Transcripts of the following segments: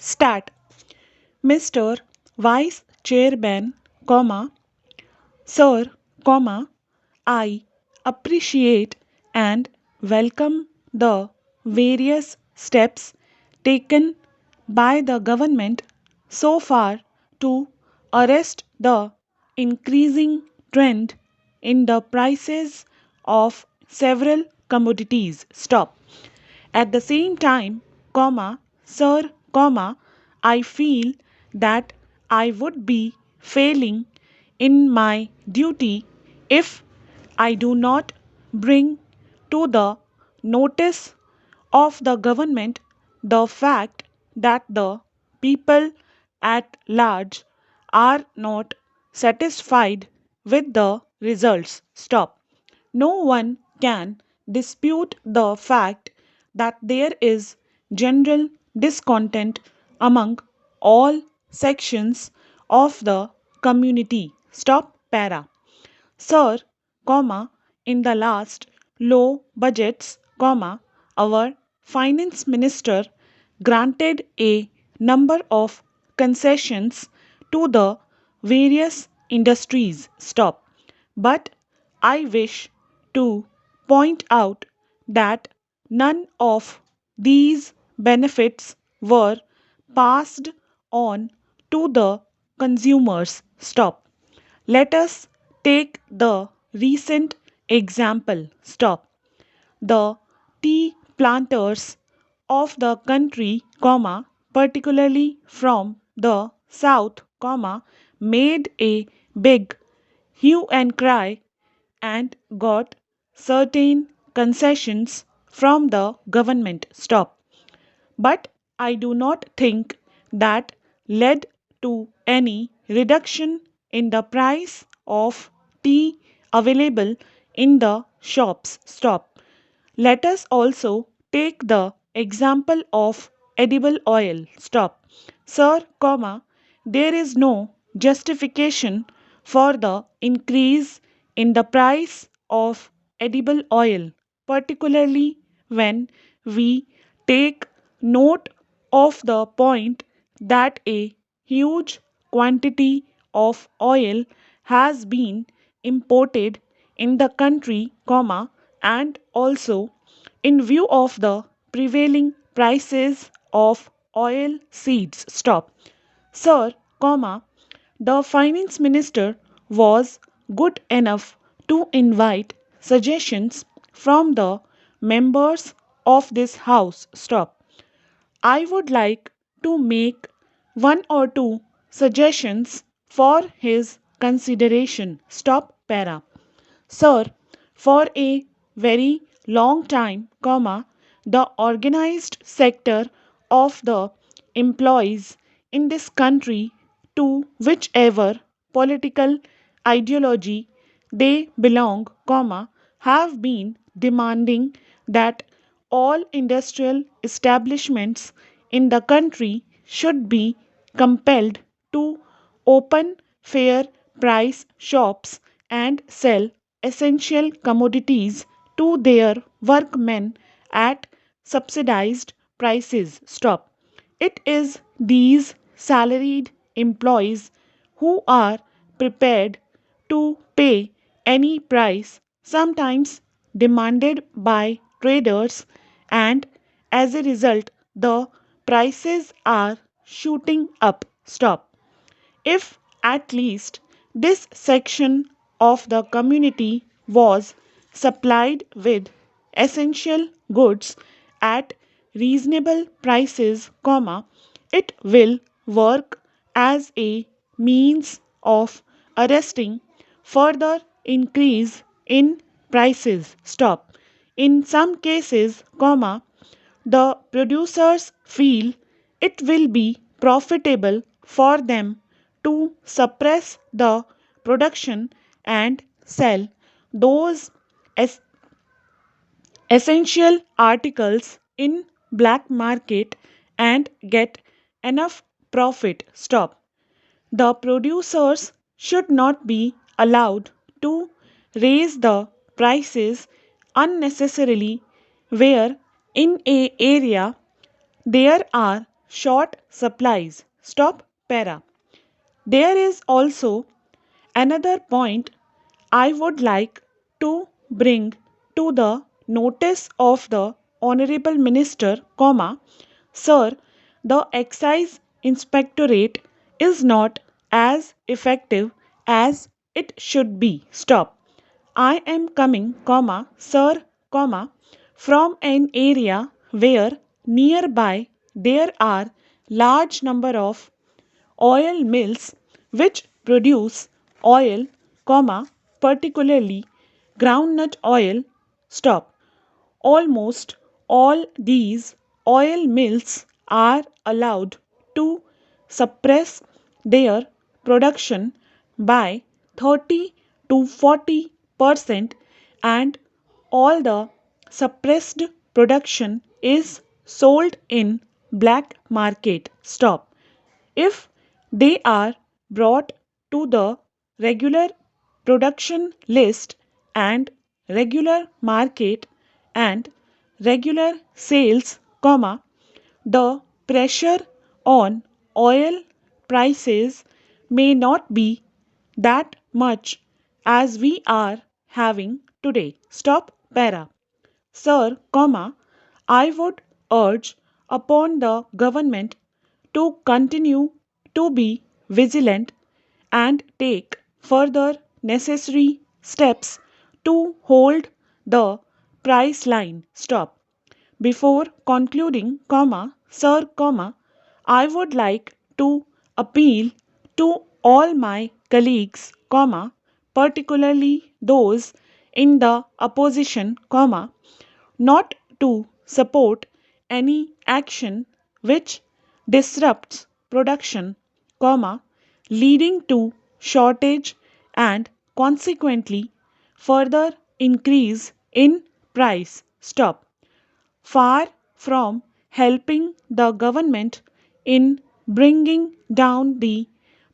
Stat. Mr. Vice Chairman, comma, Sir, comma, I appreciate and welcome the various steps taken by the government so far to arrest the increasing trend in the prices of several commodities. Stop. At the same time, comma, sir, comma, I feel that I would be failing in my duty if I do not bring to the notice of the government the fact that the people at large are not satisfied with the results. Stop. No one can dispute the fact that there is general discontent among all sections of the community. Stop para. Sir, comma, in the last low budgets, comma, our finance minister granted a number of concessions to the various industries. Stop. But I wish to point out that none of these benefits were passed on to the consumers. Stop. Let us take the recent example. Stop. The tea planters of the country, comma, particularly from the south, comma, made a big hue and cry and got certain concessions from the government. Stop. But I do not think that led to any reduction in the price of tea available in the shops. Stop. Let us also take the example of edible oil. Stop. Sir, comma, there is no justification for the increase in the price of edible oil, particularly when we take note of the point that a huge quantity of oil has been imported in the country, comma, and also in view of the prevailing prices of oil seeds. Stop. Sir, comma, the finance minister was good enough to invite suggestions from the members of this house. Stop. I would like to make one or two suggestions for his consideration. Stop para. Sir, for a very long time, comma, the organized sector of the employees in this country, to whichever political ideology they belong, comma, have been demanding that all industrial establishments in the country should be compelled to open fair price shops and sell essential commodities to their workmen at subsidized prices. Stop. It is these salaried employees who are prepared to pay any price, sometimes demanded by traders, and as a result, the prices are shooting up. Stop. If at least this section of the community was supplied with essential goods at reasonable prices, comma, it will work as a means of arresting further increase in prices. Stop. In some cases, comma, the producers feel it will be profitable for them to suppress the production and sell those es- essential articles in black market and get enough profit. Stop. The producers should not be allowed to raise the prices unnecessarily where in a area there are short supplies. Stop para. There is also another point I would like to bring to the notice of the Honorable Minister, comma, Sir, the Excise Inspectorate is not as effective as it should be. Stop. I am coming, comma, sir, comma, from an area where nearby there are large number of oil mills which produce oil, comma, particularly groundnut oil. Stop. Almost all these oil mills are allowed to suppress their production by 30 to 40%, and all the suppressed production is sold in black market. Stop. If they are brought to the regular production list and regular market and regular sales, comma, the pressure on oil prices may not be that much as we are having today. Stop para. Sir, comma, I would urge upon the government to continue to be vigilant and take further necessary steps to hold the price line. Stop. Before concluding, comma, sir, comma, I would like to appeal to all my colleagues, comma, particularly those in the opposition, comma, not to support any action which disrupts production, comma, leading to shortage and consequently further increase in price. Stop. Far from helping the government in bringing down the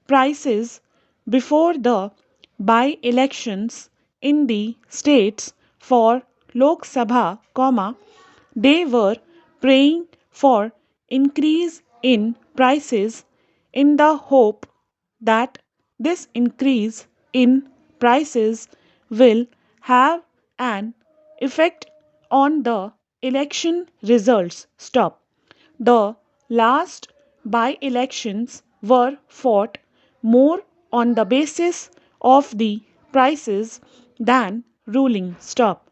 prices before the by elections in the states for Lok Sabha, comma, they were praying for increase in prices in the hope that this increase in prices will have an effect on the election results. Stop. The last by elections were fought more on the basis of the prices than ruling. Stop.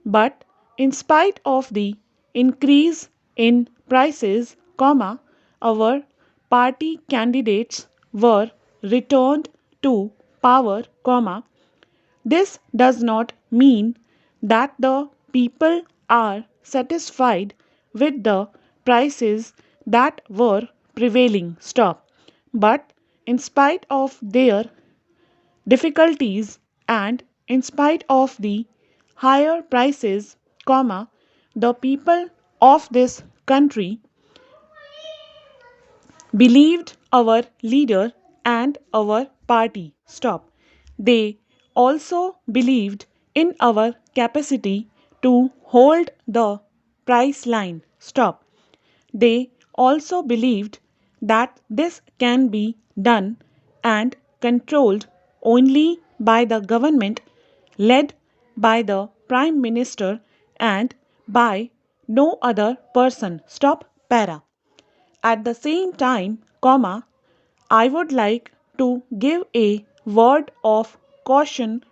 But in spite of the increase in prices, comma, our party candidates were returned to power, comma, this does not mean that the people are satisfied with the prices that were prevailing. Stop. But in spite of their difficulties and in spite of the higher prices, comma, the people of this country believed our leader and our party. Stop. They also believed in our capacity to hold the price line. Stop. They also believed that this can be done and controlled only by the government led by the Prime Minister and by no other person. Stop para. At the same time, comma, I would like to give a word of caution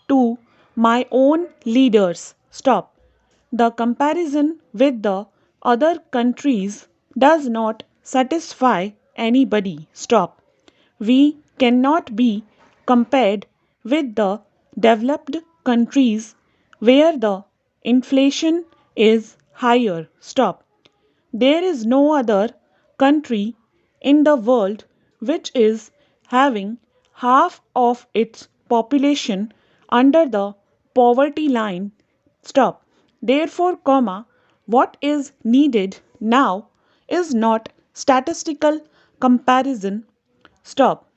to my own leaders. Stop. The comparison with the other countries does not satisfy anybody. Stop. We cannot be compared with the developed countries where the inflation is higher. Stop. There is no other country in the world which is having half of its population under the poverty line. Stop. Therefore, comma, what is needed now is not statistical comparison. Stop.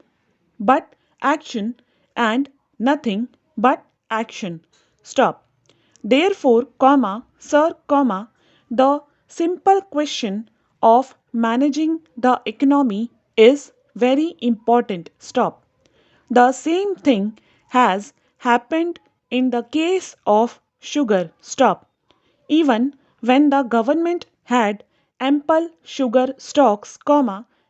But action, and nothing but action. Stop. Therefore, comma, sir, comma, the simple question of managing the economy is very important. Stop. The same thing has happened in the case of sugar. Stop. Even when the government had ample sugar stocks,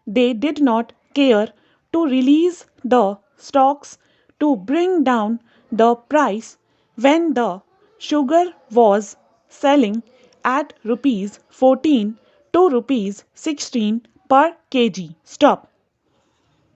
they did not care to release the stocks to bring down the price when the sugar was selling at rupees 14 to rupees 16 per kg. Stop.